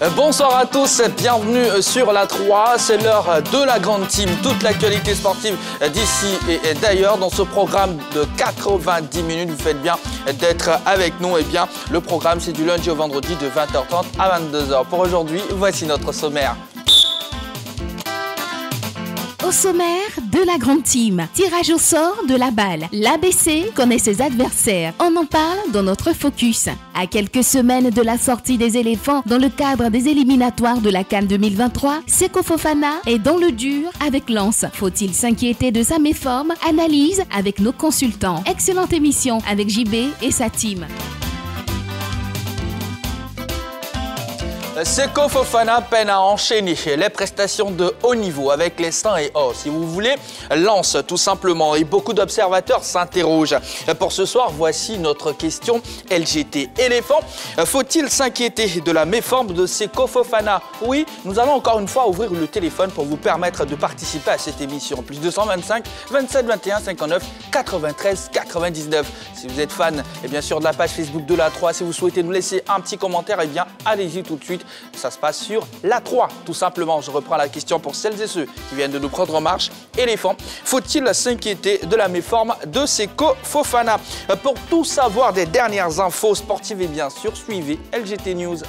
Bonsoir à tous, bienvenue sur la 3, c'est l'heure de la grande team, toute l'actualité sportive d'ici et d'ailleurs dans ce programme de 90 minutes, vous faites bien d'être avec nous. Et bien le programme c'est du lundi au vendredi de 20h30 à 22h. Pour aujourd'hui, voici notre sommaire. Au sommaire de la grande team, tirage au sort de la balle. L'ABC connaît ses adversaires. On en parle dans notre focus. À quelques semaines de la sortie des éléphants dans le cadre des éliminatoires de la CAN 2023, Seko Fofana est dans le dur avec Lens. Faut-il s'inquiéter de sa méforme? Analyse avec nos consultants. Excellente émission avec JB et sa team. Seko Fofana peine à enchaîner les prestations de haut niveau avec les seins et os. Si vous voulez, Lens tout simplement. Et beaucoup d'observateurs s'interrogent. Pour ce soir, voici notre question LGT éléphant. Faut-il s'inquiéter de la méforme de Seko Fofana? Oui, nous allons encore une fois ouvrir le téléphone pour vous permettre de participer à cette émission. Plus 225 27 21 59 93 99. Si vous êtes fan, et bien sûr de la page Facebook de la 3, si vous souhaitez nous laisser un petit commentaire, eh bien allez-y tout de suite. Ça se passe sur la 3, tout simplement. Je reprends la question pour celles et ceux qui viennent de nous prendre en marche. Éléphant, faut-il s'inquiéter de la méforme de Seko Fofana? Pour tout savoir des dernières infos sportives, et bien sûr, suivez LGT News.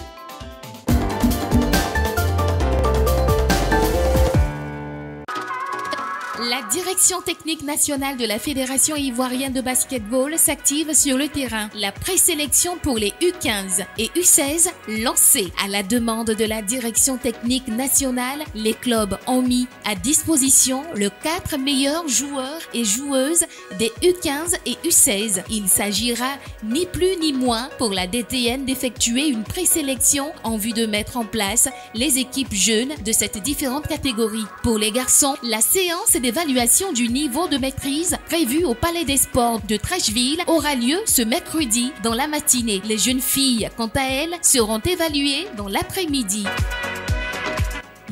La direction technique nationale de la Fédération ivoirienne de basketball s'active sur le terrain. La présélection pour les U15 et U16 lancée. À la demande de la direction technique nationale, les clubs ont mis à disposition les 4 meilleurs joueurs et joueuses des U15 et U16. Il s'agira ni plus ni moins pour la DTN d'effectuer une présélection en vue de mettre en place les équipes jeunes de cette différente catégorie. Pour les garçons, la séance d'évaluation du niveau de maîtrise prévue au Palais des Sports de Trècheville aura lieu ce mercredi dans la matinée. Les jeunes filles, quant à elles, seront évaluées dans l'après-midi.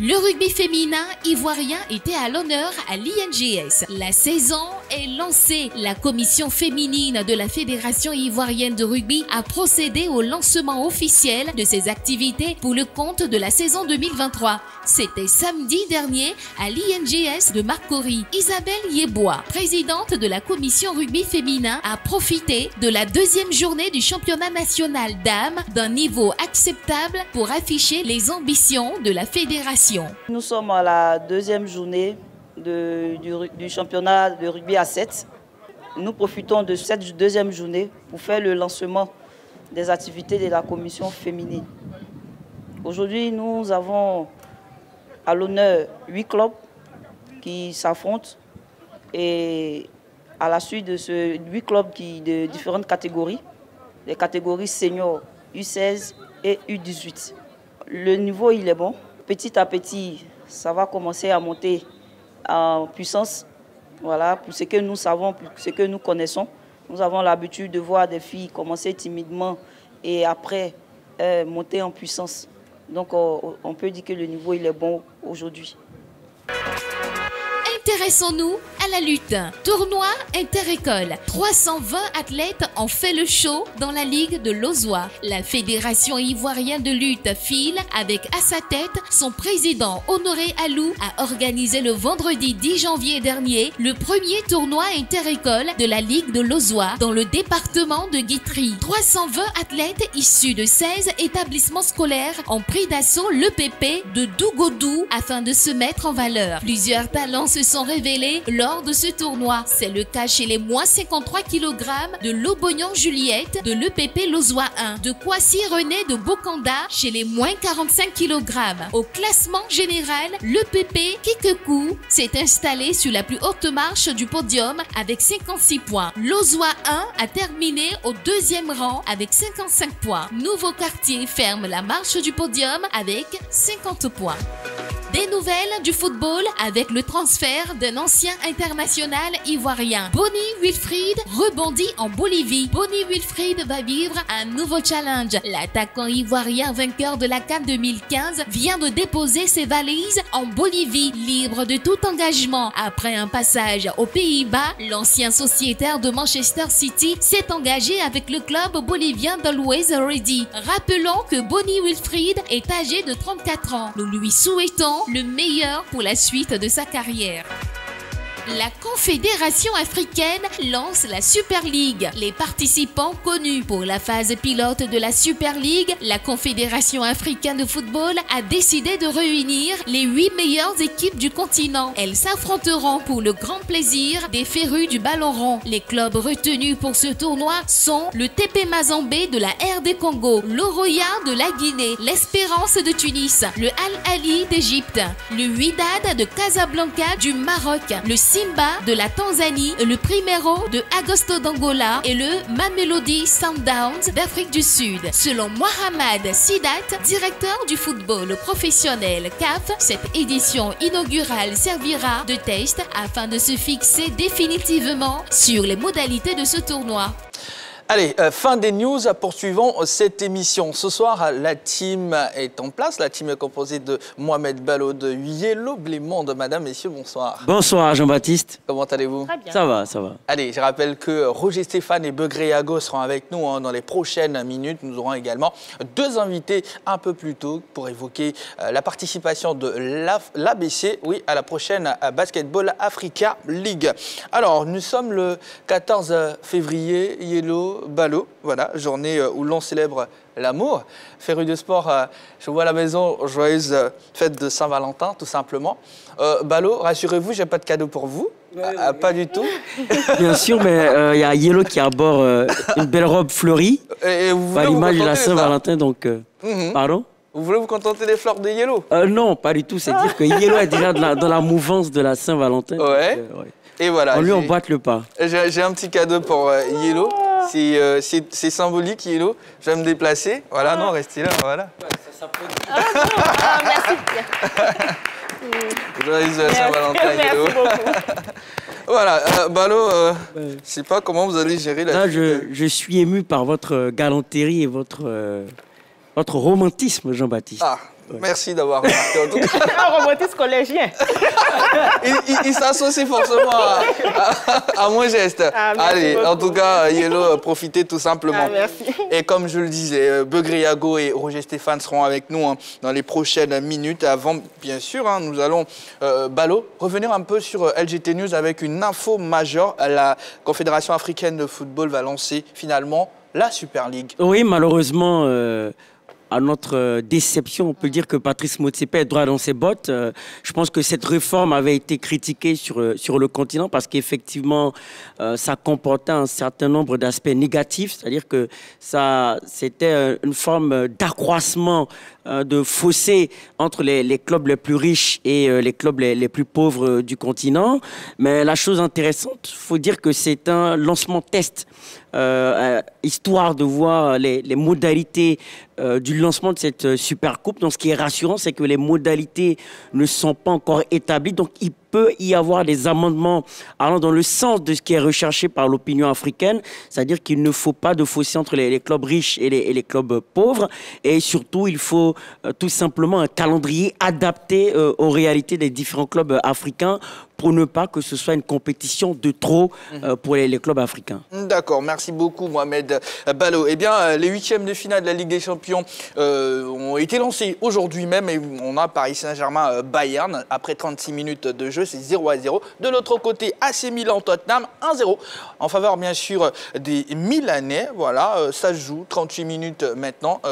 Le rugby féminin ivoirien était à l'honneur à l'INGS. La saison est lancée. La commission féminine de la Fédération ivoirienne de rugby a procédé au lancement officiel de ses activités pour le compte de la saison 2023. C'était samedi dernier à l'INGS de Marcory. Isabelle Yebois, présidente de la commission rugby féminin, a profité de la deuxième journée du championnat national dames d'un niveau acceptable pour afficher les ambitions de la fédération. Nous sommes à la deuxième journée du championnat de rugby à 7. Nous profitons de cette deuxième journée pour faire le lancement des activités de la commission féminine. Aujourd'hui, nous avons à l'honneur 8 clubs qui s'affrontent et à la suite de ces 8 clubs de différentes catégories, les catégories seniors, U16 et U18. Le niveau, il est bon. Petit à petit, ça va commencer à monter en puissance. Voilà, pour ce que nous savons, pour ce que nous connaissons. Nous avons l'habitude de voir des filles commencer timidement et après monter en puissance. Donc on peut dire que le niveau il est bon aujourd'hui. Intéressons-nous à la lutte. Tournoi inter-école. 320 athlètes ont fait le show dans la Ligue de l'Ozois. La Fédération ivoirienne de lutte FIL, avec à sa tête son président Honoré Alou, a organisé le vendredi 10 janvier dernier le premier tournoi inter-école de la Ligue de l'Ozois dans le département de Guitry. 320 athlètes issus de 16 établissements scolaires ont pris d'assaut l'EPP de Dougodou afin de se mettre en valeur. Plusieurs talents se sont révélés lors de ce tournoi. C'est le cas chez les moins 53 kg de Lobognon Juliette de l'EPP Lozois 1, de Kwasi René de Bokanda chez les moins 45 kg. Au classement général, l'EPP Kikekou s'est installé sur la plus haute marche du podium avec 56 points. Lozois 1 a terminé au deuxième rang avec 55 points. Nouveau Quartier ferme la marche du podium avec 50 points. Des nouvelles du football avec le transfert d'un ancien international ivoirien. Bonny Wilfried rebondit en Bolivie. Bonny Wilfried va vivre un nouveau challenge. L'attaquant ivoirien vainqueur de la CAN 2015 vient de déposer ses valises en Bolivie, libre de tout engagement. Après un passage aux Pays-Bas, l'ancien sociétaire de Manchester City s'est engagé avec le club bolivien d'Always Ready. Rappelons que Bonny Wilfried est âgé de 34 ans. Nous lui souhaitons le meilleur pour la suite de sa carrière. La Confédération africaine lance la Super League. Les participants connus pour la phase pilote de la Super League, la Confédération africaine de football a décidé de réunir les 8 meilleures équipes du continent. Elles s'affronteront pour le grand plaisir des férus du ballon rond. Les clubs retenus pour ce tournoi sont le TP Mazembe de la RD Congo, l'Oroya de la Guinée, l'Espérance de Tunis, le Al Ahly d'Égypte, le Wydad de Casablanca du Maroc, le Simba de la Tanzanie, le Primero de Agosto d'Angola et le Mamelodi Sundowns d'Afrique du Sud. Selon Mohamed Sidat, directeur du football professionnel CAF, cette édition inaugurale servira de test afin de se fixer définitivement sur les modalités de ce tournoi. Allez, fin des news, poursuivons cette émission. Ce soir, la team est en place. La team est composée de Mohamed Ballo, de Yellow Blémonde. Madame, messieurs, bonsoir. Bonsoir Jean-Baptiste. Comment allez-vous? Très bien. Ça va, ça va. Allez, je rappelle que Roger Stéphane et Begré Yago seront avec nous dans les prochaines minutes. Nous aurons également 2 invités un peu plus tôt pour évoquer la participation de l'ABC, oui, à la prochaine Basketball Africa League. Alors, nous sommes le 14 février, Yellow Ballo, voilà, journée où l'on célèbre l'amour. Féru de sport, je vois à la maison, joyeuse fête de Saint-Valentin, tout simplement. Ballo, rassurez-vous, j'ai pas de cadeau pour vous. Pas du tout. Bien sûr, mais il y a Yellow qui arbore une belle robe fleurie, à l'image de la Saint-Valentin, donc... Pardon? Vous voulez vous contenter des fleurs de Yellow? Non, pas du tout. C'est dire que Yellow est déjà dans la mouvance de la Saint-Valentin. Ouais. Donc, ouais. Et voilà. On lui emboîte le pas. J'ai un petit cadeau pour Yellow. C'est symbolique, Yellow. Je vais me déplacer. Voilà, non, restez là, voilà. Merci. Joyeuse Saint-Valentin, Yellow. Merci beaucoup. Voilà, Ballo, je ne sais pas comment vous allez gérer la... Là, je suis ému par votre galanterie et votre romantisme, Jean-Baptiste. Ah, merci d'avoir remarqué. En tout cas, Un romantisme collégien. il s'associe forcément à mon geste. Ah, merci Allez, beaucoup. en tout cas, Yellow, profitez tout simplement. Ah, merci. Et comme je le disais, Begré Yago et Roger Stéphane seront avec nous dans les prochaines minutes. Avant, bien sûr, nous allons, Ballo, revenir un peu sur LGT News avec une info majeure. La Confédération africaine de football va lancer finalement la Super League. Oui, malheureusement... à notre déception, on peut dire que Patrice Motsepe est droit dans ses bottes. Je pense que cette réforme avait été critiquée sur le continent parce qu'effectivement, ça comportait un certain nombre d'aspects négatifs, c'est-à-dire que c'était une forme d'accroissement de fossé entre les clubs les plus riches et les clubs les plus pauvres du continent. Mais la chose intéressante, il faut dire que c'est un lancement test, histoire de voir les modalités du lancement de cette Super Coupe. Donc, ce qui est rassurant, c'est que les modalités ne sont pas encore établies. Donc, il peut y avoir des amendements allant dans le sens de ce qui est recherché par l'opinion africaine, c'est-à-dire qu'il ne faut pas de fossé entre les clubs riches et les clubs pauvres. Et surtout, il faut tout simplement un calendrier adapté aux réalités des différents clubs africains pour ne pas que ce soit une compétition de trop pour les clubs africains. D'accord, merci beaucoup Mohamed Ballo. Eh bien, les 8e de finale de la Ligue des Champions ont été lancés aujourd'hui même et on a Paris Saint-Germain-Bayern. Après 36 minutes de jeu, c'est 0-0. De l'autre côté, AC Milan-Tottenham, 1-0. En faveur, bien sûr, des Milanais. Voilà, ça se joue 38 minutes maintenant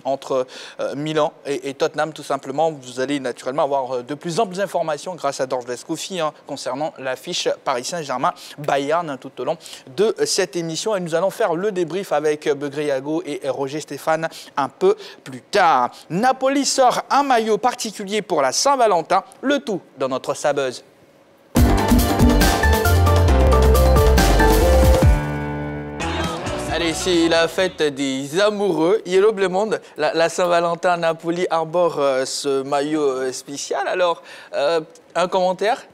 entre Milan et Tottenham, tout simplement. Vous allez naturellement avoir de plus amples informations grâce à Dorje Vescofi concernant l'affiche Paris Saint-Germain-Bayern tout au long de cette émission. Et nous allons faire le débrief avec Begré Yago et Roger Stéphane un peu plus tard. Napoli sort un maillot particulier pour la Saint-Valentin, le tout dans notre Sabuzz. Allez, c'est la fête des amoureux. Yellow Bleu Monde, la Saint-Valentin Napoli arbore ce maillot spécial. Alors, un commentaire?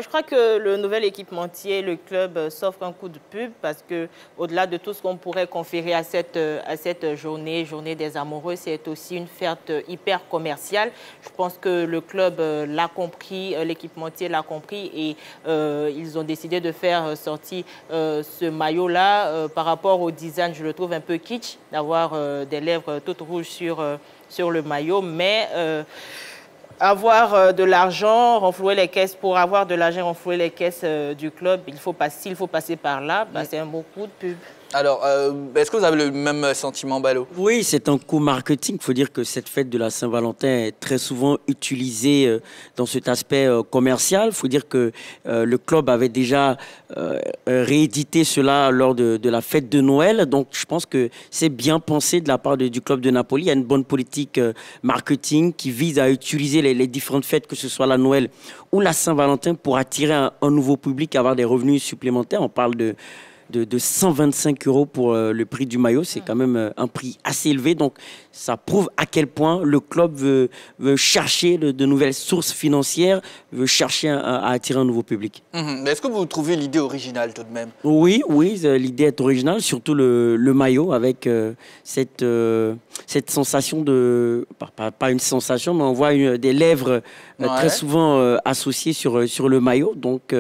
Je crois que le nouvel équipementier, le club, s'offre un coup de pub parce que, au-delà de tout ce qu'on pourrait conférer à cette journée des amoureux, c'est aussi une fête hyper commerciale. Je pense que le club l'a compris, l'équipementier l'a compris et ils ont décidé de faire sortir ce maillot-là. Par rapport au design, je le trouve un peu kitsch d'avoir des lèvres toutes rouges sur le maillot, mais... avoir de l'argent, renflouer les caisses, pour avoir de l'argent, renflouer les caisses du club, s'il faut passer par là, bah, c'est un bon coup de pub. Alors, est-ce que vous avez le même sentiment, Balo? Oui, c'est un coup marketing. Il faut dire que cette fête de la Saint-Valentin est très souvent utilisée dans cet aspect commercial. Il faut dire que le club avait déjà réédité cela lors de la fête de Noël. Donc, je pense que c'est bien pensé de la part du club de Napoli. Il y a une bonne politique marketing qui vise à utiliser les différentes fêtes, que ce soit la Noël ou la Saint-Valentin, pour attirer un nouveau public, avoir des revenus supplémentaires. On parle de 125 € pour le prix du maillot. C'est quand même un prix assez élevé. Donc, ça prouve à quel point le club veut chercher de nouvelles sources financières, veut chercher à attirer un nouveau public. Est-ce que vous trouvez l'idée originale tout de même? Oui, l'idée est originale, surtout le maillot avec cette sensation de... Pas une sensation, mais on voit des lèvres très souvent associées sur le maillot. Donc,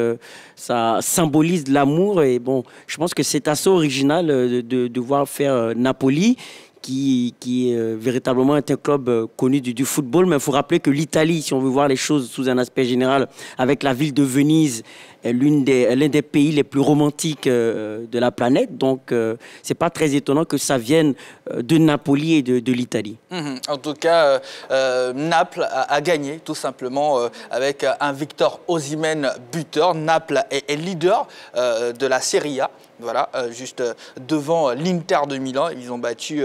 ça symbolise l'amour. Et bon, je pense que c'est assez original de voir faire Napoli, qui véritablement est un club connu du football. Mais il faut rappeler que l'Italie, si on veut voir les choses sous un aspect général, avec la ville de Venise, est l'un des pays les plus romantiques de la planète. Donc, c'est pas très étonnant que ça vienne de Napoli et de l'Italie. En tout cas, Naples a gagné, tout simplement, avec un Victor Osimhen buteur. Naples est leader de la Serie A. Voilà, juste devant l'Inter de Milan. Ils ont battu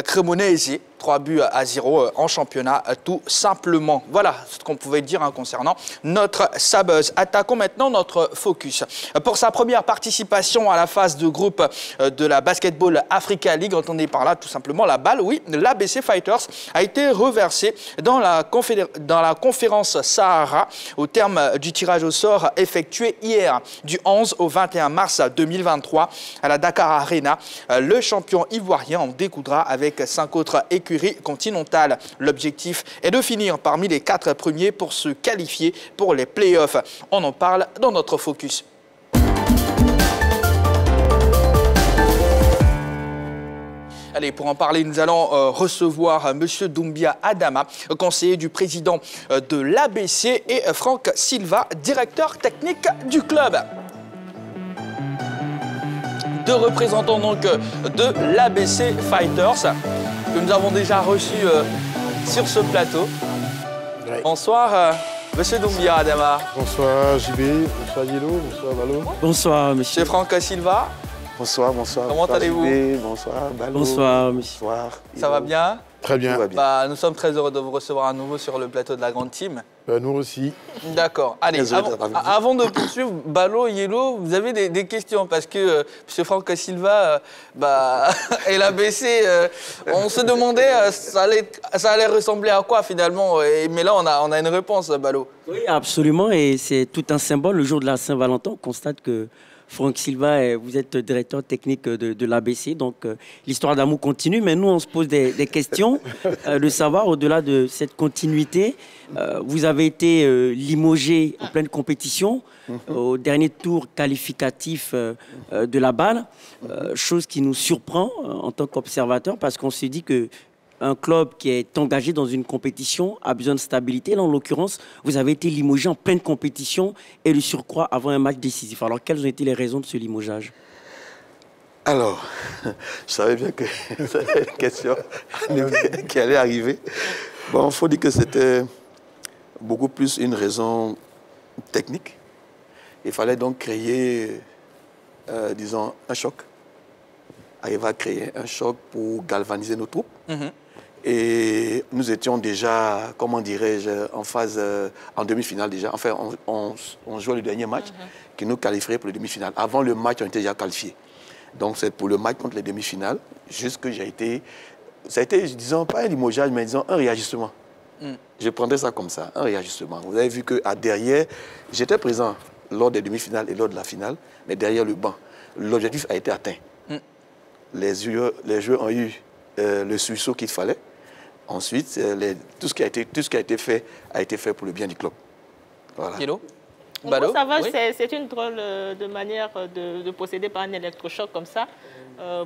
Cremonese 3-0 en championnat, tout simplement. Voilà ce qu'on pouvait dire concernant notre Sabuzz. Attaquons maintenant notre focus. Pour sa première participation à la phase de groupe de la Basketball Africa League, entendez par là tout simplement la balle, oui, l'ABC Fighters a été reversé dans la conférence Sahara au terme du tirage au sort effectué hier du 11 au 21 mars 2023 à la Dakar Arena. Le champion ivoirien en découdra avec 5 autres écuries continentales. L'objectif est de finir parmi les 4 premiers pour se qualifier pour les playoffs. On en parle dans notre focus. Allez, pour en parler, nous allons recevoir M. Doumbia Adama, conseiller du président de l'ABC, et Franck Silva, directeur technique du club. Deux représentants donc de l'ABC Fighters que nous avons déjà reçus sur ce plateau. Ouais. Bonsoir, Monsieur Doumbia Adama. Bonsoir JB, bonsoir Yellow, bonsoir Balo. Bonsoir, monsieur. Monsieur Franck Silva. Bonsoir, bonsoir. Comment allez-vous? Bonsoir Balo. Bonsoir, monsieur. Bonsoir. Ça va bien? Très bien. Bah, nous sommes très heureux de vous recevoir à nouveau sur le plateau de la grande team. Nous aussi. D'accord. Allez, avant de poursuivre, Balo, Yellow, vous avez des questions parce que M. Franck Silva et l'ABC, on se demandait ça allait ressembler à quoi finalement, mais là on a une réponse, Balo. Oui, absolument, et c'est tout un symbole. Le jour de la Saint-Valentin, on constate que Franck Silva, vous êtes directeur technique de l'ABC, donc l'histoire d'amour continue, mais nous on se pose des questions de savoir, au-delà de cette continuité, vous avez été limogé en pleine compétition au dernier tour qualificatif de la balle, chose qui nous surprend en tant qu'observateur, parce qu'on se dit que un club qui est engagé dans une compétition a besoin de stabilité. Là, en l'occurrence, vous avez été limogé en pleine compétition et le surcroît avant un match décisif. Alors, quelles ont été les raisons de ce limogeage? Alors, je savais bien que c'était une question qui allait arriver. Bon, il faut dire que c'était beaucoup plus une raison technique. Il fallait donc créer, disons, un choc. Arriver à créer un choc pour galvaniser nos troupes. Et nous étions déjà, comment dirais-je, en phase, en demi-finale déjà. Enfin, on jouait le dernier match qui nous qualifierait pour le demi-finale. Avant le match, on était déjà qualifiés. Donc c'est pour le match contre les demi-finales, juste que j'ai été... Ça a été, disons, pas un limogeage, mais disons un réajustement. Je prendrais ça comme ça, un réajustement. Vous avez vu qu'à derrière, j'étais présent lors des demi-finales et lors de la finale, mais derrière le banc, l'objectif a été atteint. Les joueurs ont eu le sursaut qu'il fallait. Ensuite, tout ce qui a été fait pour le bien du club. Voilà. Bon, ça va, oui. C'est une drôle de manière de procéder par un électrochoc comme ça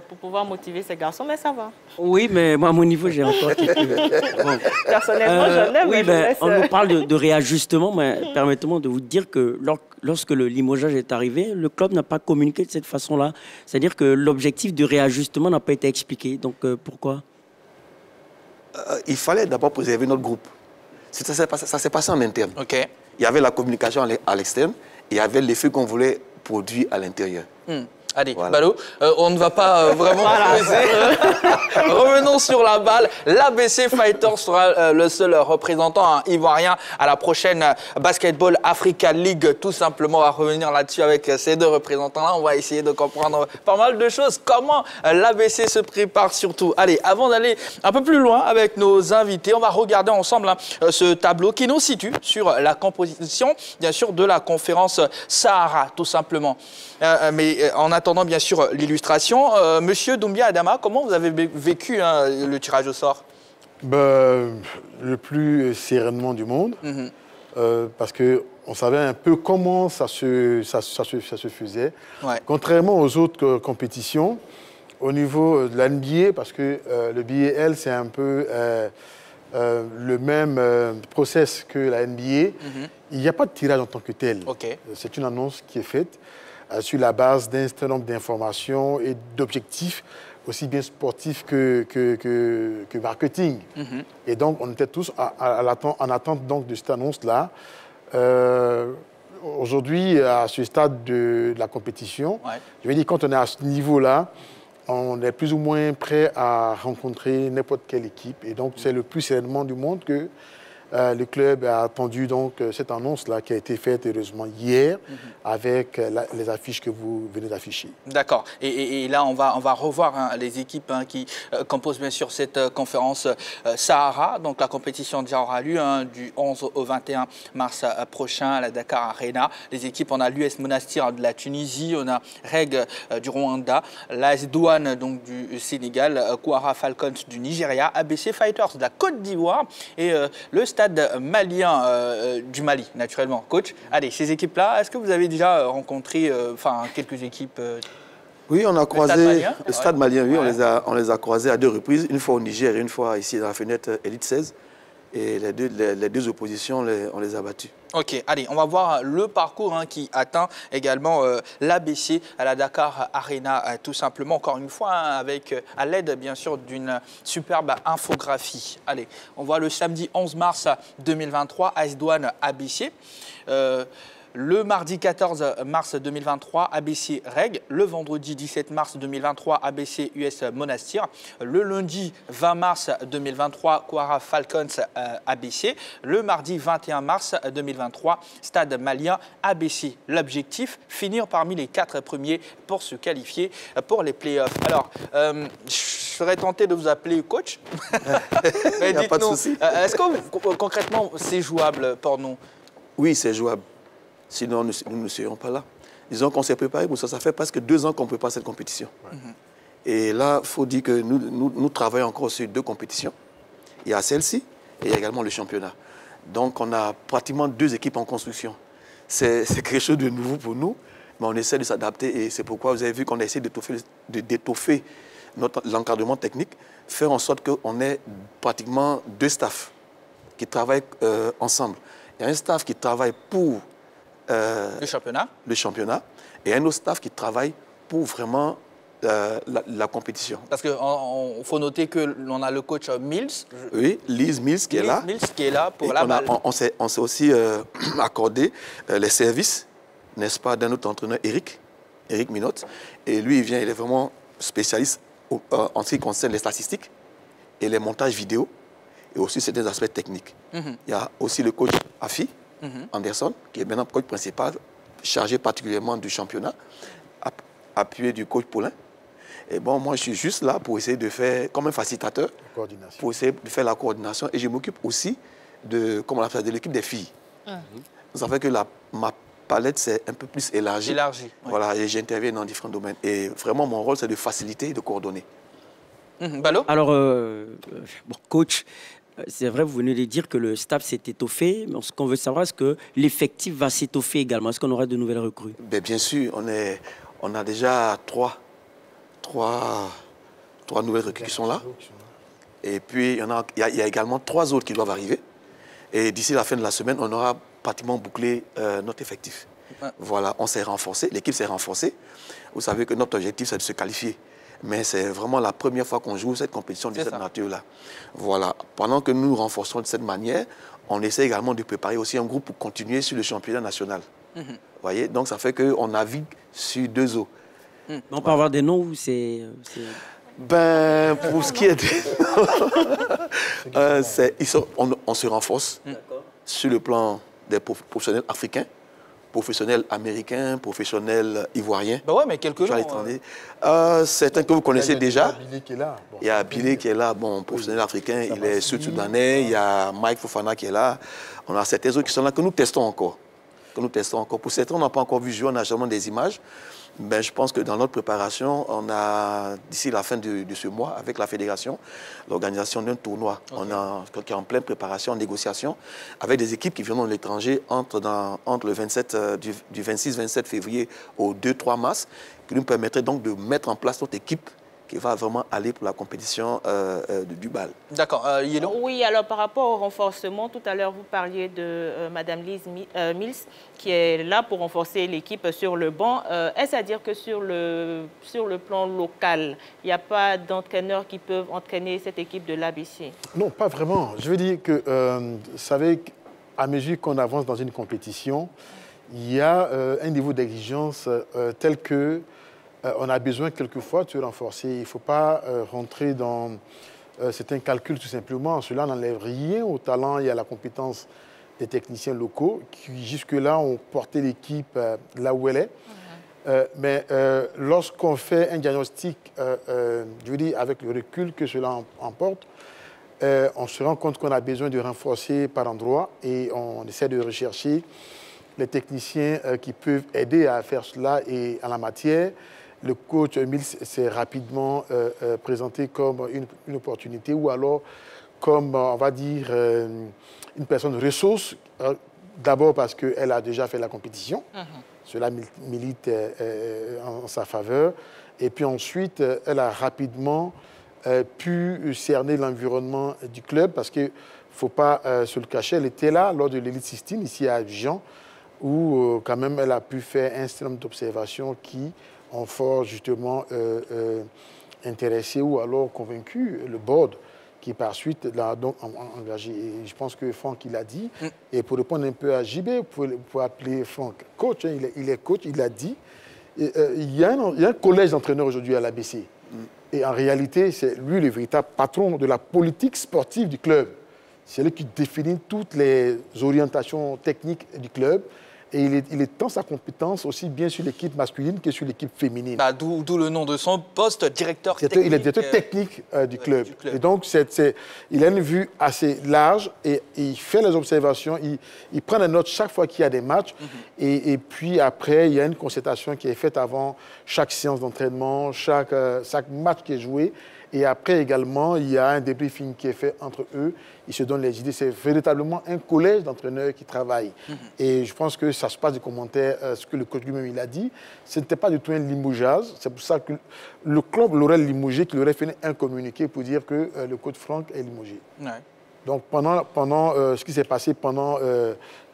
pour pouvoir motiver ces garçons, mais ça va. Oui, mais moi, à mon niveau, j'ai encore quelques... Bon. Personnellement, je l'aime. Oui, on nous parle de réajustement, mais permettez-moi de vous dire que lorsque le limogeage est arrivé, le club n'a pas communiqué de cette façon-là. C'est-à-dire que l'objectif de réajustement n'a pas été expliqué. Donc, pourquoi? Il fallait d'abord préserver notre groupe. Ça s'est passé en interne. Okay. Il y avait la communication à l'externe et il y avait l'effet qu'on voulait produire à l'intérieur. Allez, voilà. Ballot, on ne va pas vraiment creuser. Revenons sur la balle. L'ABC Fighters sera le seul représentant ivoirien à la prochaine Basketball Africa League. Tout simplement, on va revenir là-dessus avec ces deux représentants-là. On va essayer de comprendre pas mal de choses. Comment l'ABC se prépare surtout. Allez, avant d'aller un peu plus loin avec nos invités, on va regarder ensemble ce tableau qui nous situe sur la composition, bien sûr, de la conférence Sahara, tout simplement. Mais en attendant, bien sûr, l'illustration, Monsieur Doumbia Adama, comment vous avez vécu le tirage au sort? Le plus sereinement du monde, parce qu'on savait un peu comment ça se faisait. Ouais. Contrairement aux autres compétitions, au niveau de la NBA, parce que le BAL, c'est un peu le même process que la NBA, il n'y a pas de tirage en tant que tel. Okay. C'est une annonce qui est faite sur la base d'un certain nombre d'informations et d'objectifs, aussi bien sportifs que marketing. Et donc, on était tous en attente donc, de cette annonce-là. Aujourd'hui, à ce stade de la compétition, je veux dire, quand on est à ce niveau-là, on est plus ou moins prêt à rencontrer n'importe quelle équipe. Et donc, c'est le plus sereinement du monde que le club a attendu donc, cette annonce-là qui a été faite heureusement hier avec les affiches que vous venez d'afficher. D'accord. Et là, on va revoir les équipes qui composent bien sûr cette conférence Sahara. Donc la compétition déjà aura lieu du 11 au 21 mars prochain à la Dakar Arena. Les équipes, on a l'US Monastir de la Tunisie, on a REG du Rwanda, l'AS Douane donc, du Sénégal, Kwara Falcons du Nigeria, ABC Fighters de la Côte d'Ivoire et le Stade malien du Mali, naturellement. Coach, allez, ces équipes-là, est-ce que vous avez déjà rencontré quelques équipes Oui, on a croisé le Stade malien, oui, on les a croisés à 2 reprises, une fois au Niger et une fois ici dans la fenêtre Elite 16. Et les deux oppositions, on les a battues. Ok, allez, on va voir le parcours qui atteint également l'ABC à la Dakar Arena, tout simplement, encore une fois, avec à l'aide, bien sûr, d'une superbe infographie. Allez, on voit le samedi 11 mars 2023, AS Douane ABC. Le mardi 14 mars 2023, ABC REG. Le vendredi 17 mars 2023, ABC US Monastir. Le lundi 20 mars 2023, Kwara Falcons ABC. Le mardi 21 mars 2023, Stade malien ABC. L'objectif, finir parmi les 4 premiers pour se qualifier pour les playoffs. Alors, je serais tenté de vous appeler coach. Mais dites-nous, pas de souci. Est-ce que concrètement, c'est jouable pour nous? Oui, c'est jouable. Sinon, nous ne serions pas là. Disons qu'on s'est préparé pour ça. Ça fait presque 2 ans qu'on prépare cette compétition. Et là, il faut dire que nous travaillons encore sur 2 compétitions. Il y a celle-ci et il y a également le championnat. Donc, on a pratiquement 2 équipes en construction. C'est quelque chose de nouveau pour nous, mais on essaie de s'adapter. Et c'est pourquoi vous avez vu qu'on essaie d'étoffer l'encadrement technique, faire en sorte qu'on ait pratiquement 2 staffs qui travaillent ensemble. Il y a un staff qui travaille pour le championnat et un autre staff qui travaille pour vraiment la compétition. Parce qu'il faut noter que l'on a le coach Mills. Oui, Lise Mills qui est là. Mills qui est là pour la balle. On s'est aussi accordé les services, n'est-ce pas, d'un autre entraîneur, Eric Minotte. Et lui, il est vraiment spécialiste en ce qui concerne les statistiques et les montages vidéo. Et aussi, c'est des aspects techniques. Il y a aussi le coach Afi, Anderson, qui est maintenant coach principal, chargé particulièrement du championnat, appuyé du coach Paulin, Et bon, moi, je suis juste là pour essayer de faire, comme un facilitateur, pour essayer de faire la coordination. Et je m'occupe aussi de, comment on appelle ça, de l'équipe des filles. Ça fait que ma palette s'est un peu plus élargie. Voilà, et j'interviens dans différents domaines. Et vraiment, mon rôle, c'est de faciliter et de coordonner. Balo? Alors, coach, c'est vrai, vous venez de dire que le staff s'est étoffé. Mais ce qu'on veut savoir, est-ce que l'effectif va s'étoffer également? Est-ce qu'on aura de nouvelles recrues? Bien sûr, on a déjà trois nouvelles recrues qui sont là. Et puis, il y a également 3 autres qui doivent arriver. Et d'ici la fin de la semaine, on aura pratiquement bouclé notre effectif. Voilà, on s'est renforcé, l'équipe s'est renforcée. Vous savez que notre objectif, c'est de se qualifier. Mais c'est vraiment la première fois qu'on joue cette compétition de cette nature-là. Voilà, pendant que nous renforçons de cette manière, on essaie également de préparer aussi un groupe pour continuer sur le championnat national. Vous voyez, donc ça fait qu'on navigue sur 2 eaux. On peut avoir des noms ou c'est... Ben, pour ce qui est on se renforce sur le plan des professionnels africains, professionnels américains, professionnels ivoiriens. Ben ouais, mais quelques noms. Certains que vous connaissez déjà. Il y a Billy qui est là. Il y a Billy qui est là, bon, professionnel africain, il est sud-soudanais. Il y a Mike Fofana qui est là. On a certains autres qui sont là que nous testons encore. Pour certains, on n'a pas encore vu jouer, on a seulement des images. Ben, je pense que dans notre préparation, on a, d'ici la fin de ce mois, avec la fédération, l'organisation d'un tournoi. On qui est en pleine préparation, en négociation, avec des équipes qui viennent de l'étranger entre le 27, du 26-27 février au 2-3 mars, qui nous permettrait donc de mettre en place notre équipe qui va vraiment aller pour la compétition du BAL. D'accord. Yélo? Oui, alors par rapport au renforcement, tout à l'heure, vous parliez de Mme Lise Mills, qui est là pour renforcer l'équipe sur le banc. Est-ce à dire que sur le plan local, il n'y a pas d'entraîneurs qui peuvent entraîner cette équipe de l'ABC? Non, pas vraiment. Je veux dire que, vous savez, à mesure qu'on avance dans une compétition, il y a un niveau d'exigence tel que on a besoin quelquefois de se renforcer. Il ne faut pas rentrer dans certains calculs tout simplement. Cela n'enlève rien au talent et à la compétence des techniciens locaux qui jusque-là ont porté l'équipe là où elle est. Mais lorsqu'on fait un diagnostic, je veux dire avec le recul que cela emporte, on se rend compte qu'on a besoin de renforcer par endroit et on essaie de rechercher les techniciens qui peuvent aider à faire cela. Et en la matière, le coach Mills s'est rapidement présenté comme une opportunité ou alors comme, on va dire, une personne ressource. D'abord parce qu'elle a déjà fait la compétition. Cela milite en sa faveur. Et puis ensuite, elle a rapidement pu cerner l'environnement du club parce qu'il ne faut pas se le cacher. Elle était là lors de l'Élite 16 ici à Abidjan où quand même elle a pu faire un certain nombre d'observations qui ont fort justement intéressé ou alors convaincu le board qui par suite l'a donc engagé. Et je pense que Franck, il a dit, et pour répondre un peu à JB, vous pouvez appeler Franck coach, hein, il est coach, il a dit, il y a un collège d'entraîneurs aujourd'hui à l'ABC. Et en réalité, c'est lui le véritable patron de la politique sportive du club. C'est lui qui définit toutes les orientations techniques du club. Et il est dans sa compétence aussi bien sur l'équipe masculine que sur l'équipe féminine. Bah, d'où le nom de son poste, directeur technique. Il est directeur technique du club. Et donc, il a une vue assez large et il fait les observations, il prend des notes chaque fois qu'il y a des matchs. Et puis après, il y a une concertation qui est faite avant chaque séance d'entraînement, chaque match qui est joué. Et après également, il y a un débriefing qui est fait entre eux. Ils se donnent les idées. C'est véritablement un collège d'entraîneurs qui travaillent. Et je pense que ça se passe du commentaire, ce que le coach lui-même il a dit. Ce n'était pas du tout un limogeage. C'est pour ça que le club l'aurait limogé, qu'il aurait fait un communiqué pour dire que le coach Franck est limogé. Donc pendant ce qui s'est passé pendant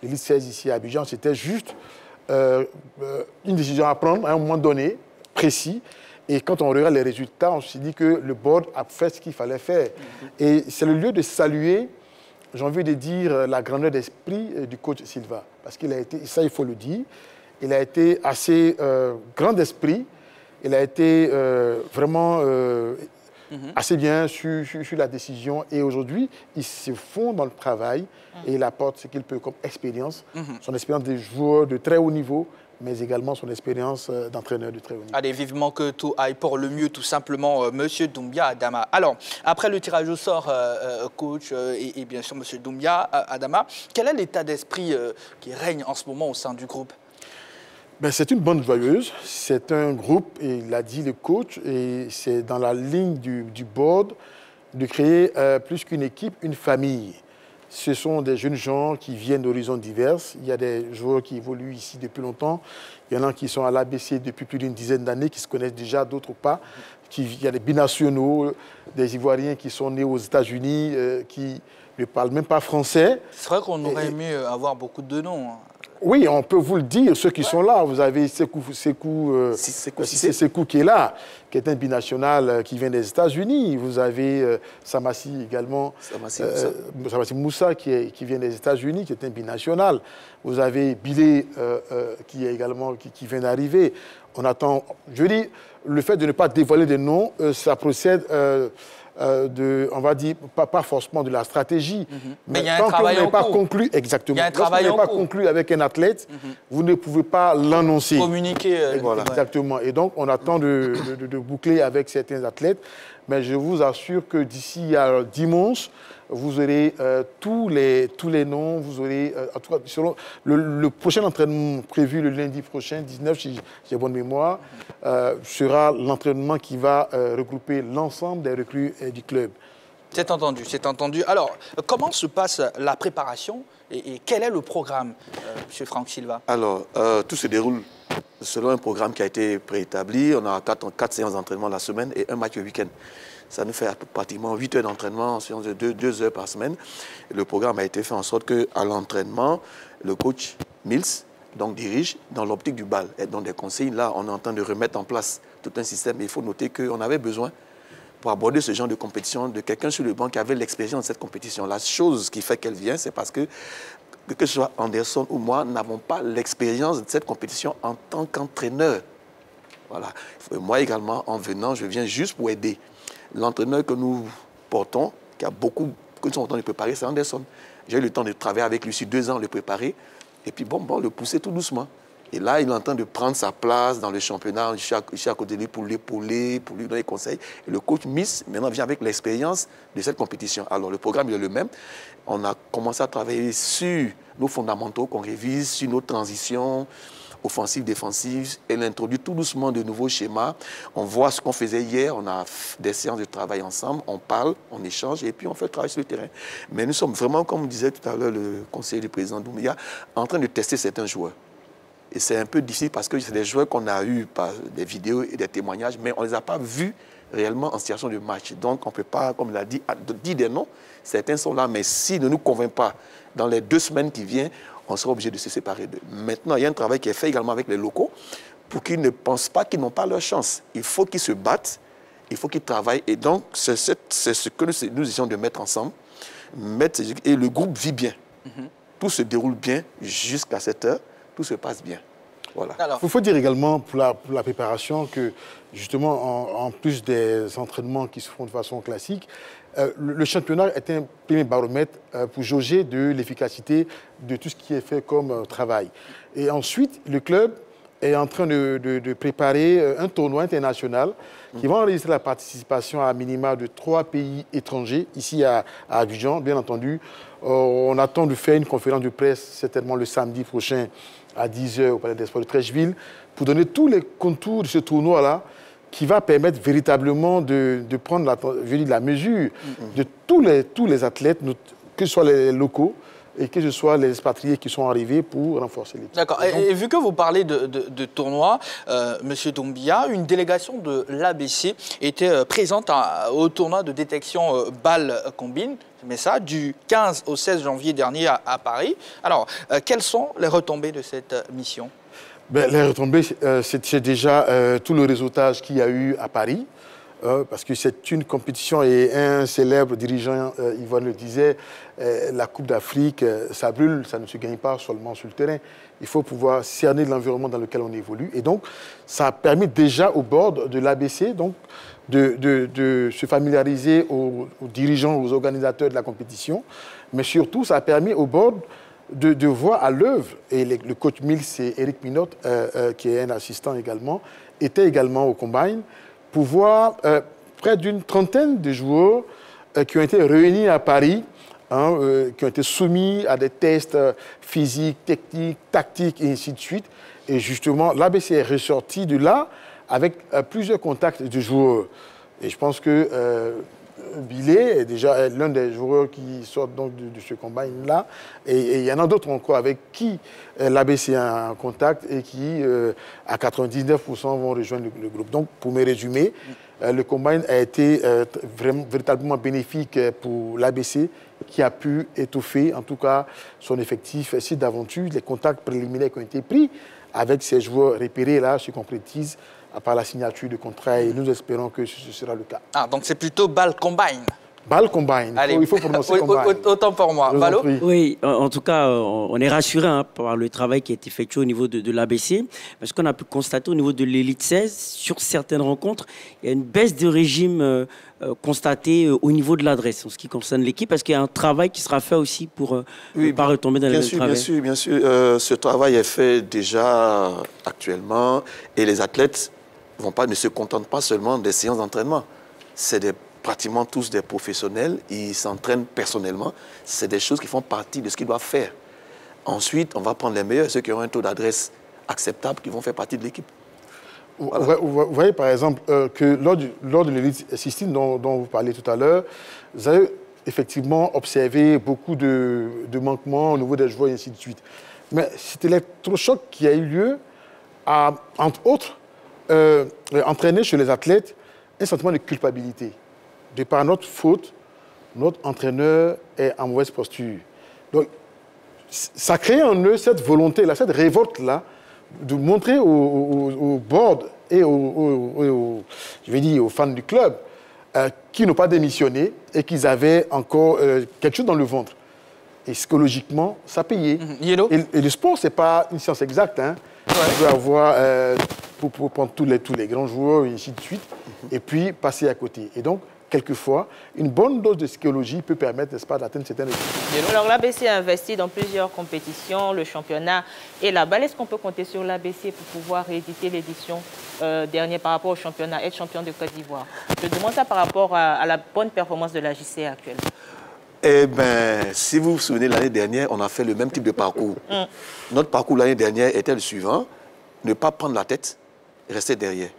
l'Élite 16 ici à Abidjan, c'était juste une décision à prendre à un moment donné, précis. Et quand on regarde les résultats, on se dit que le board a fait ce qu'il fallait faire. Et c'est le lieu de saluer, j'ai envie de dire, la grandeur d'esprit du coach Silva. Parce qu'il a été, ça il faut le dire, il a été assez grand d'esprit, il a été vraiment assez bien sur la décision. Et aujourd'hui, il se fond dans le travail et il apporte ce qu'il peut comme expérience, son expérience de joueur de très haut niveau, mais également son expérience d'entraîneur de très haut niveau. Allez, vivement que tout aille pour le mieux, tout simplement, Monsieur Doumbia Adama. Alors, après le tirage au sort, coach, et bien sûr Monsieur Doumbia Adama, quel est l'état d'esprit qui règne en ce moment au sein du groupe? Ben, c'est une bonne joyeuse. C'est un groupe, et il l'a dit le coach, et c'est dans la ligne du board de créer plus qu'une équipe, une famille. Ce sont des jeunes gens qui viennent d'horizons divers. Il y a des joueurs qui évoluent ici depuis longtemps. Il y en a qui sont à l'ABC depuis plus d'une dizaine d'années, qui se connaissent déjà, d'autres pas. Il y a des binationaux, des Ivoiriens qui sont nés aux États-Unis, qui ne parlent même pas français. C'est vrai qu'on aurait aimé avoir beaucoup de noms. Oui, on peut vous le dire, ceux qui sont là. Vous avez Sekou qui est là, qui est un binational qui vient des États-Unis. Vous avez Samassi également, Samassi Moussa qui vient des États-Unis, qui est un binational. Vous avez Bilé qui vient d'arriver. On attend, je dis, le fait de ne pas dévoiler des noms, ça procède on va dire, pas forcément de la stratégie. Mais il y a un travail en cours. Conclu, exactement. Il y a un travail en cours. Lorsqu'on n'est pas conclu avec un athlète, vous ne pouvez pas l'annoncer. Communiquer. Voilà. Exactement. Et donc, on attend de boucler avec certains athlètes. Mais je vous assure que d'ici à dimanche, vous aurez tous les noms. Vous aurez, en tout cas, selon le prochain entraînement prévu le lundi prochain, 19, si j'ai bonne mémoire, sera l'entraînement qui va regrouper l'ensemble des recrues du club. C'est entendu, c'est entendu. Alors, comment se passe la préparation et quel est le programme, M. Franck Silva? Alors, tout se déroule selon un programme qui a été préétabli. On a 4 séances d'entraînement la semaine et un match le week-end. Ça nous fait pratiquement 8 heures d'entraînement en séance de 2 heures par semaine. Et le programme a été fait en sorte qu'à l'entraînement, le coach Mills dirige dans l'optique du bal. Et dans des consignes, là, on est en train de remettre en place tout un système. Et il faut noter qu'on avait besoin, pour aborder ce genre de compétition, de quelqu'un sur le banc qui avait l'expérience de cette compétition. La chose qui fait qu'elle vient, c'est parce que ce soit Anderson ou moi, n'avons pas l'expérience de cette compétition en tant qu'entraîneur. Voilà. Moi également, en venant, je viens juste pour aider. L'entraîneur que nous portons, qui a beaucoup de temps de préparer, c'est Anderson. J'ai eu le temps de travailler avec lui sur 2 ans, le préparer, et puis le pousser tout doucement. Et là, il est en train de prendre sa place dans le championnat. Je suis à côté de lui pour l'épauler, pour lui donner des conseils. Et le coach Miss, maintenant, vient avec l'expérience de cette compétition. Alors, le programme est le même. On a commencé à travailler sur nos fondamentaux qu'on révise, sur nos transitions offensives, défensives. Elle introduit tout doucement de nouveaux schémas. On voit ce qu'on faisait hier. On a des séances de travail ensemble. On parle, on échange et puis on fait le travail sur le terrain. Mais nous sommes vraiment, comme disait tout à l'heure le conseiller du président Doumbia, en train de tester certains joueurs. Et c'est un peu difficile parce que c'est des joueurs qu'on a eus par des vidéos et des témoignages, mais on ne les a pas vus réellement en situation de match. Donc on ne peut pas, comme il a dit, dire des noms. Certains sont là, mais s'ils ne nous convainquent pas dans les 2 semaines qui viennent, on sera obligé de se séparer d'eux. Maintenant, il y a un travail qui est fait également avec les locaux pour qu'ils ne pensent pas qu'ils n'ont pas leur chance. Il faut qu'ils se battent, il faut qu'ils travaillent. Et donc, c'est ce que nous essayons de mettre ensemble. Et le groupe vit bien. Tout se déroule bien jusqu'à cette heure. Tout se passe bien. Voilà. Il faut dire également pour la préparation que, justement, en plus des entraînements qui se font de façon classique, le championnat est un premier baromètre pour jauger de l'efficacité de tout ce qui est fait comme travail. Et ensuite, le club est en train de préparer un tournoi international qui va enregistrer la participation à minima de 3 pays étrangers, ici à Abidjan, bien entendu. On attend de faire une conférence de presse, certainement le samedi prochain, à 10h au Palais des Sports de Treichville, pour donner tous les contours de ce tournoi-là, qui va permettre véritablement de prendre la mesure de tous les athlètes, que ce soit les locaux et que ce soit les expatriés qui sont arrivés pour renforcer l'équipe. D'accord. Et vu que vous parlez de tournoi, M. Doumbia, une délégation de l'ABC était présente au tournoi de détection balle combine, mais ça, du 15 au 16 janvier dernier à Paris. Alors, quelles sont les retombées de cette mission? Les retombées, c'est déjà tout le réseautage qu'il y a eu à Paris, parce que c'est une compétition et un célèbre dirigeant, Yvonne le disait, la Coupe d'Afrique, ça brûle, ça ne se gagne pas seulement sur le terrain. Il faut pouvoir cerner l'environnement dans lequel on évolue. Et donc, ça a permis déjà au board de l'ABC de se familiariser aux dirigeants, aux organisateurs de la compétition. Mais surtout, ça a permis au board de voir à l'œuvre, et le coach Mills et Eric Minot, qui est un assistant également, étaient également au Combine, pour voir près d'une trentaine de joueurs qui ont été réunis à Paris, qui ont été soumis à des tests physiques, techniques, tactiques, et ainsi de suite. Et justement, l'ABC est ressorti de là avec plusieurs contacts de joueurs. Et je pense que Billet est déjà l'un des joueurs qui sortent donc de ce combine-là. Et il y en a d'autres encore avec qui l'ABC a un contact et qui, à 99%, vont rejoindre le groupe. Donc, pour me résumer, le combine a été véritablement bénéfique pour l'ABC, qui a pu étoffer, en tout cas, son effectif site d'aventure. Les contacts préliminaires qui ont été pris avec ces joueurs repérés là se concrétisent par la signature de contrat et nous espérons que ce sera le cas. Ah, donc c'est plutôt Ball Combine. Ball Combine. Allez, il faut prononcer Combine. Autant pour moi. Valo? Oui, en tout cas, on est rassuré par le travail qui a été effectué au niveau de l'ABC, parce qu'on a pu constater au niveau de l'élite 16, sur certaines rencontres, il y a une baisse de régime constatée au niveau de l'adresse en ce qui concerne l'équipe, parce qu'il y a un travail qui sera fait aussi pour ne pas retomber dans les mêmes travers. Bien sûr. Ce travail est fait déjà actuellement et les athlètes ne se contentent pas seulement des séances d'entraînement. C'est pratiquement tous des professionnels, ils s'entraînent personnellement. C'est des choses qui font partie de ce qu'ils doivent faire. Ensuite, on va prendre les meilleurs, ceux qui ont un taux d'adresse acceptable, qui vont faire partie de l'équipe. Voilà. Vous voyez par exemple que lors de l'élite 16 dont vous parliez tout à l'heure, vous avez effectivement observé beaucoup de manquements au niveau des joueurs et ainsi de suite. Mais c'était l'électrochoc qui a eu lieu à, entre autres, entraîner chez les athlètes un sentiment de culpabilité. De par notre faute, notre entraîneur est en mauvaise posture. Donc, ça crée en eux cette volonté-là, cette révolte-là, de montrer au board et aux fans du club qui n'ont pas démissionné et qu'ils avaient encore quelque chose dans le ventre. Et psychologiquement, ça payait. Et le sport, ce n'est pas une science exacte. Hein. On peut avoir, pour prendre tous les grands joueurs, et ainsi de suite, et puis passer à côté. Et donc, quelquefois, une bonne dose de psychologie peut permettre, n'est-ce pas, d'atteindre certaines objectifs. Alors, l'ABC a investi dans plusieurs compétitions, le championnat et la balle. Est-ce qu'on peut compter sur l'ABC pour pouvoir rééditer l'édition dernière par rapport au championnat, être champion de Côte d'Ivoire? Je demande ça par rapport à la bonne performance de la JC actuelle. Eh bien, si vous vous souvenez, l'année dernière, on a fait le même type de parcours. Notre parcours l'année dernière était le suivant: ne pas prendre la tête, rester derrière.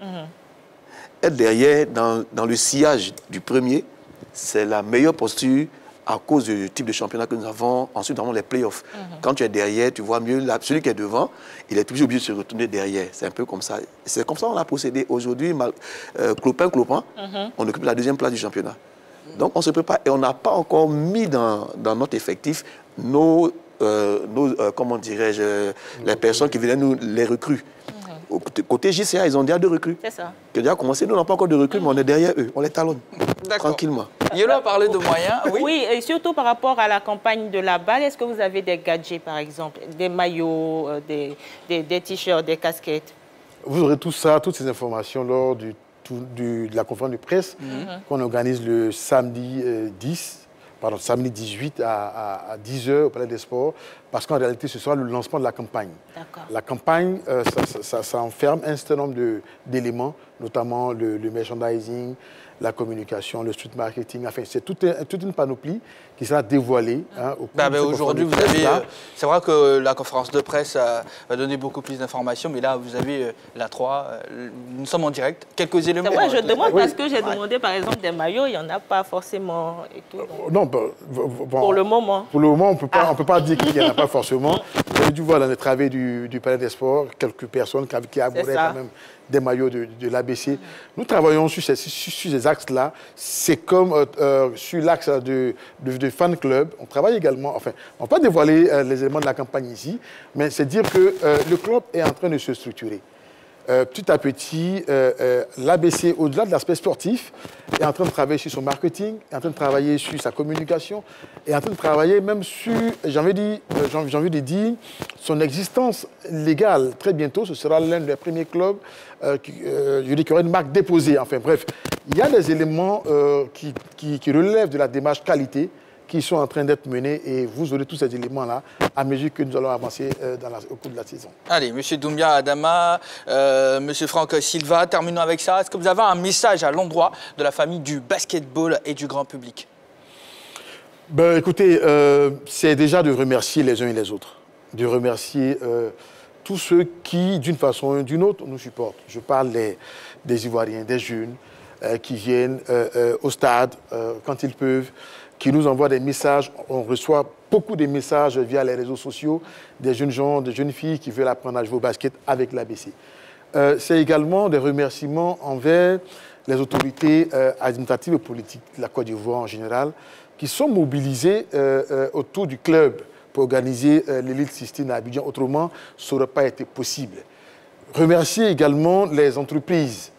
Être derrière, dans le sillage du premier, c'est la meilleure posture à cause du type de championnat que nous avons. Ensuite, nous avons les playoffs. Quand tu es derrière, tu vois mieux. Celui qui est devant, il est toujours obligé de se retourner derrière. C'est un peu comme ça. C'est comme ça qu'on a procédé. Aujourd'hui, clopin, on occupe la deuxième place du championnat. Donc, on se prépare et on n'a pas encore mis dans notre effectif comment dirais-je, les personnes qui venaient nous les recrues. Côté JCA, ils ont déjà 2 recrues. C'est ça. Qui ont déjà commencé. Nous, on n'a pas encore de recrues, mais on est derrière eux. On les talonne. Tranquillement. Yolo a parlé de moyens. Oui, et surtout par rapport à la campagne de la balle, est-ce que vous avez des gadgets, par exemple, des maillots, des t-shirts, des casquettes? Vous aurez tout ça, toutes ces informations lors de la conférence de presse qu'on organise le samedi 18 à 10h au Palais des Sports, parce qu'en réalité, ce sera le lancement de la campagne. La campagne, ça enferme un certain nombre d'éléments, notamment le merchandising, la communication, le street marketing. Enfin, c'est toute une panoplie qui sera dévoilée. Aujourd'hui, vous avez... c'est vrai que la conférence de presse va donner beaucoup plus d'informations, mais là, vous avez la 3. Nous sommes en direct. Quelques éléments. Moi, je demande parce que j'ai demandé, par exemple, des maillots. Il n'y en a pas forcément. Et tout, non, pour le moment. Pour le moment, on ne peut pas dire qu'il n'y en a pas forcément. Vous avez dû voir dans le travail du Palais des Sports, quelques personnes qui abordaient quand même des maillots de l'ABC. Nous travaillons sur ces axes-là. C'est comme sur l'axe de fan club. On travaille également, enfin, on ne va pas dévoiler les éléments de la campagne ici, mais c'est dire que le club est en train de se structurer. Petit à petit, l'ABC, au-delà de l'aspect sportif, est en train de travailler sur son marketing, est en train de travailler sur sa communication, est en train de travailler même sur, j'ai envie de dire, son existence légale. Très bientôt, ce sera l'un des premiers clubs qui aura une marque déposée. Enfin bref, il y a des éléments qui relèvent de la démarche qualité qui sont en train d'être menées et vous aurez tous ces éléments-là à mesure que nous allons avancer au cours de la saison. Allez, M. Doumbia Adama, M. Franck Silva, terminons avec ça. Est-ce que vous avez un message à l'endroit de la famille du basketball et du grand public? Ben, écoutez, c'est déjà de remercier les uns et les autres, de remercier tous ceux qui, d'une façon ou d'une autre, nous supportent. Je parle des Ivoiriens, des jeunes qui viennent au stade quand ils peuvent, qui nous envoient des messages. On reçoit beaucoup de messages via les réseaux sociaux, des jeunes gens, des jeunes filles qui veulent apprendre à jouer au basket avec l'ABC. C'est également des remerciements envers les autorités administratives et politiques de la Côte d'Ivoire en général, qui sont mobilisées autour du club pour organiser l'élite 16 à Abidjan. Autrement, ça n'aurait pas été possible. Remercier également les entreprises,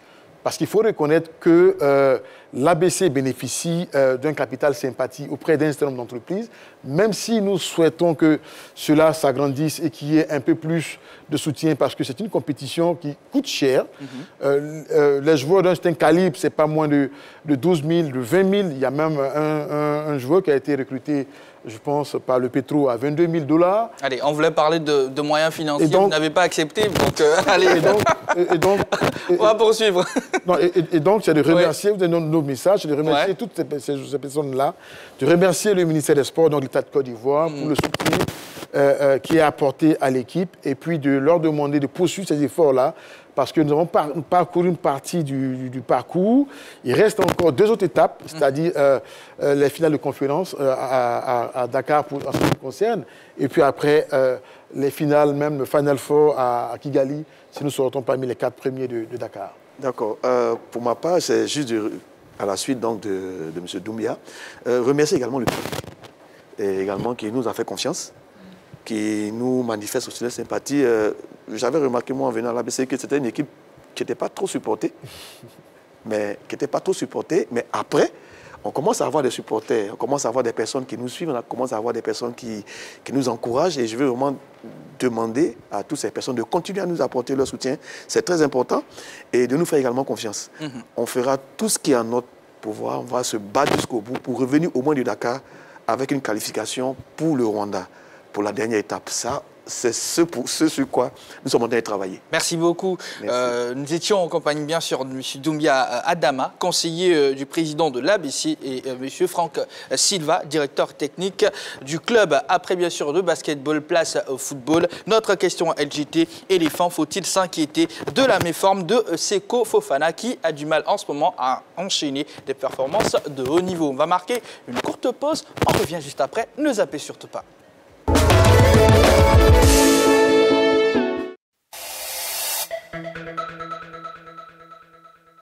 parce qu'il faut reconnaître que l'ABC bénéficie d'un capital sympathie auprès d'un certain nombre d'entreprises, même si nous souhaitons que cela s'agrandisse et qu'il y ait un peu plus de soutien, parce que c'est une compétition qui coûte cher. Les joueurs d'un certain calibre, ce n'est pas moins de 12 000, de 20 000. Il y a même un joueur qui a été recruté, je pense, par le Petro à 22 000 $. Allez, on voulait parler de moyens financiers, vous n'avez pas accepté, donc allez. On va poursuivre. Et donc, c'est de remercier, vous avez nos messages, c'est de remercier toutes ces personnes-là, de remercier le ministère des Sports, donc l'État de Côte d'Ivoire, pour le soutien qui est apporté à l'équipe, et puis de leur demander de poursuivre ces efforts-là, parce que nous avons parcouru une partie du parcours. Il reste encore 2 autres étapes, c'est-à-dire les finales de conférence à Dakar en ce qui nous concerne, et puis après les finales, même le Final Four à Kigali, si nous sortons parmi les 4 premiers de Dakar. D'accord. Pour ma part, c'est juste à la suite donc, de M. Doumbia, remercier également le public, et également qui nous a fait confiance, qui nous manifeste aussi la sympathie. J'avais remarqué, moi, en venant à l'ABC, que c'était une équipe qui n'était pas trop supportée. Mais après, on commence à avoir des supporters, on commence à avoir des personnes qui nous suivent, on commence à avoir des personnes qui nous encouragent. Et je veux vraiment demander à toutes ces personnes de continuer à nous apporter leur soutien. C'est très important. Et de nous faire également confiance. On fera tout ce qui est en notre pouvoir. On va se battre jusqu'au bout pour revenir au moins du Dakar avec une qualification pour le Rwanda, pour la dernière étape. Ça, c'est ce sur quoi nous sommes en train de travailler. Merci beaucoup. Nous étions en compagnie, bien sûr, de M. Doumbia Adama, conseiller du président de l'ABC, et M. Franck Silva, directeur technique du club. Après, bien sûr, de basketball, place au football. Notre question LJT, éléphant, faut-il s'inquiéter de la méforme de Seko Fofana, qui a du mal en ce moment à enchaîner des performances de haut niveau? On va marquer une courte pause. On revient juste après. Ne zappez surtout pas.